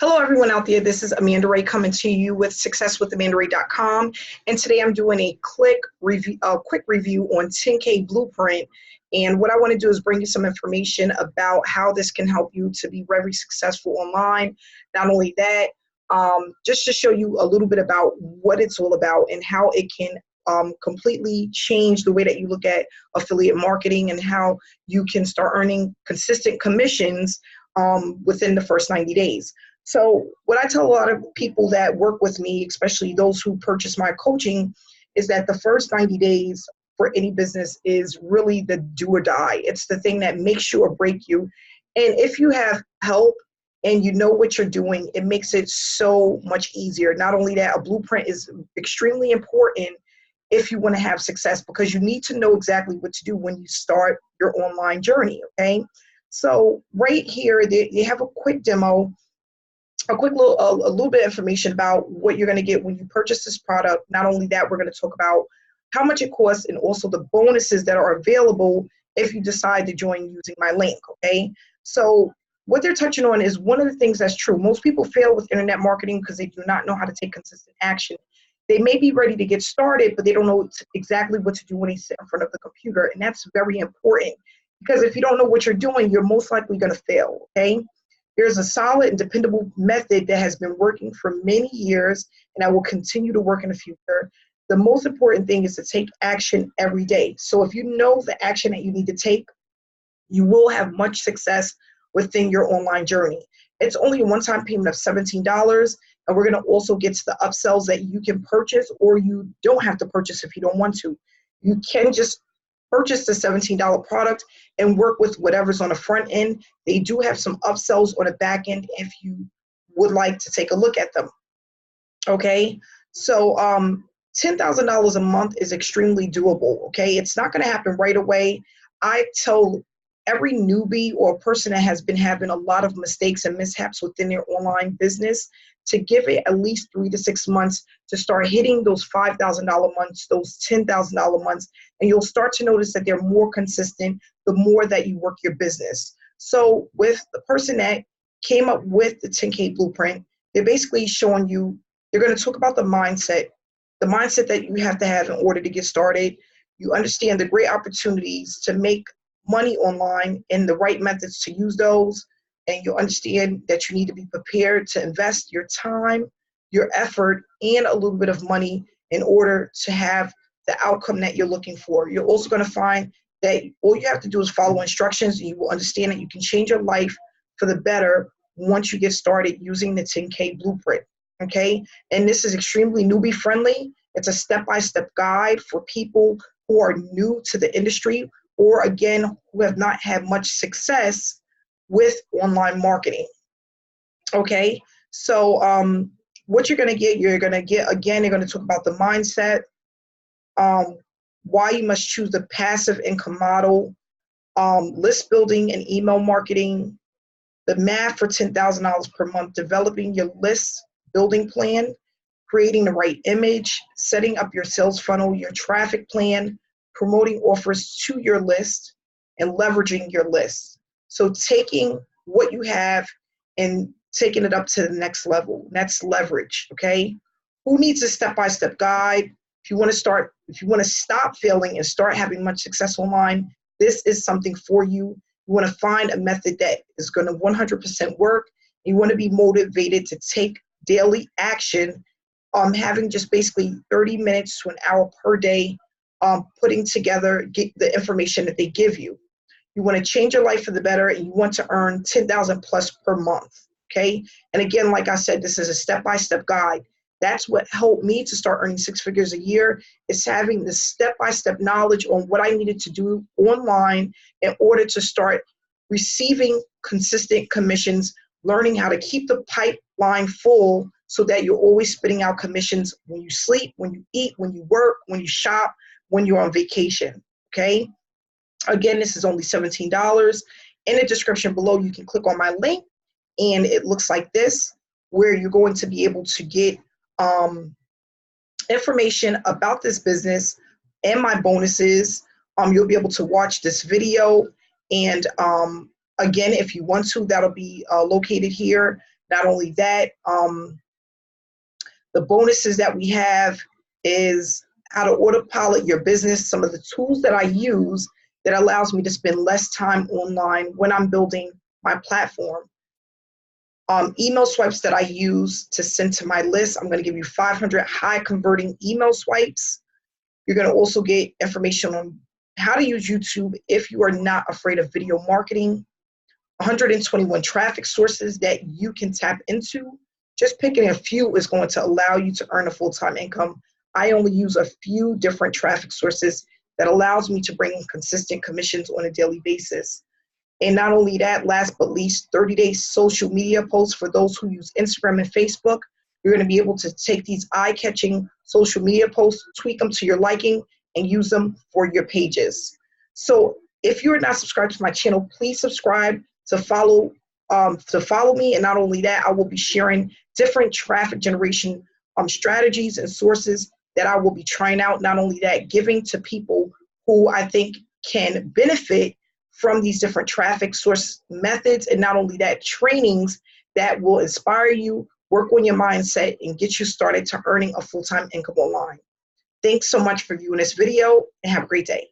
Hello, everyone out there. This is Amanda Ray coming to you with successwithamandaray.com. And today I'm doing a quick review on 10K Blueprint. And what I want to do is bring you some information about how this can help you to be very successful online. Not only that, just to show you a little bit about what it's all about and how it can completely change the way that you look at affiliate marketing and how you can start earning consistent commissions within the first 90 days. So what I tell a lot of people that work with me, especially those who purchase my coaching, is that the first 90 days for any business is really the do or die. It's the thing that makes you or break you. And if you have help and you know what you're doing, it makes it so much easier. Not only that, a blueprint is extremely important if you want to have success, because you need to know exactly what to do when you start your online journey, okay? So right here, you have a quick demo, a little bit of information about what you're going to get when you purchase this product. Not only that, we're going to talk about how much it costs and also the bonuses that are available if you decide to join using my link, okay? So what they're touching on is one of the things that's true. Most people fail with internet marketing because they do not know how to take consistent action. They may be ready to get started, but they don't know exactly what to do when they sit in front of the computer. And that's very important, because if you don't know what you're doing, you're most likely going to fail, okay? There's a solid and dependable method that has been working for many years and that will continue to work in the future. The most important thing is to take action every day. So if you know the action that you need to take, you will have much success within your online journey. It's only a one-time payment of $17, and we're going to also get to the upsells that you can purchase, or you don't have to purchase if you don't want to. You can just purchase the $17 product and work with whatever's on the front end. They do have some upsells on the back end if you would like to take a look at them. Okay, so $10,000 a month is extremely doable. Okay, it's not going to happen right away. I tell every newbie or person that has been having a lot of mistakes and mishaps within their online business to give it at least 3 to 6 months to start hitting those $5,000 months, those $10,000 months, and you'll start to notice that they're more consistent the more that you work your business. So with the person that came up with the 10K Blueprint, they're basically showing you, they're going to talk about the mindset that you have to have in order to get started. You understand the great opportunities to make money online and the right methods to use those. And you'll understand that you need to be prepared to invest your time, your effort, and a little bit of money in order to have the outcome that you're looking for. You're also going to find that all you have to do is follow instructions, and you will understand that you can change your life for the better once you get started using the 10K Blueprint, okay? And this is extremely newbie friendly. It's a step-by-step guide for people who are new to the industry, or again, who have not had much success with online marketing. Okay, so what you're going to get, again, they're going to talk about the mindset, why you must choose the passive income model, list building and email marketing, the math for $10,000 per month, developing your list building plan, creating the right image, setting up your sales funnel, your traffic plan, promoting offers to your list, and leveraging your list. So taking what you have and taking it up to the next level, that's leverage, okay? Who needs a step-by-step guide? If you want to stop failing and start having much success online, this is something for you. You want to find a method that is going to 100% work. You want to be motivated to take daily action, having just basically 30 minutes to an hour per day, putting together the information that they give you. You want to change your life for the better, and you want to earn $10,000 plus per month, okay? And again, like I said, this is a step-by-step guide. That's what helped me to start earning 6 figures a year, is having the step-by-step knowledge on what I needed to do online in order to start receiving consistent commissions, learning how to keep the pipeline full so that you're always spitting out commissions when you sleep, when you eat, when you work, when you shop, when you're on vacation, okay? Again, this is only $17. In the description below, you can click on my link, and it looks like this, where you're going to be able to get information about this business and my bonuses. You'll be able to watch this video, and again, if you want to, that'll be located here. Not only that, the bonuses that we have is how to autopilot your business, some of the tools that I use that allows me to spend less time online when I'm building my platform. Email swipes that I use to send to my list. I'm going to give you 500 high converting email swipes. You're going to also get information on how to use YouTube if you are not afraid of video marketing. 121 traffic sources that you can tap into. Just picking a few is going to allow you to earn a full-time income. I only use a few different traffic sources that allows me to bring in consistent commissions on a daily basis. And not only that, last but least, 30-day social media posts for those who use Instagram and Facebook. You're going to be able to take these eye-catching social media posts, tweak them to your liking, and use them for your pages. So if you're not subscribed to my channel, please subscribe to follow me. And not only that, I will be sharing different traffic generation strategies and sources that I will be trying out. Not only that, giving to people who I think can benefit from these different traffic source methods, and not only that, trainings that will inspire you, work on your mindset, and get you started to earning a full-time income online. Thanks so much for viewing this video, and have a great day.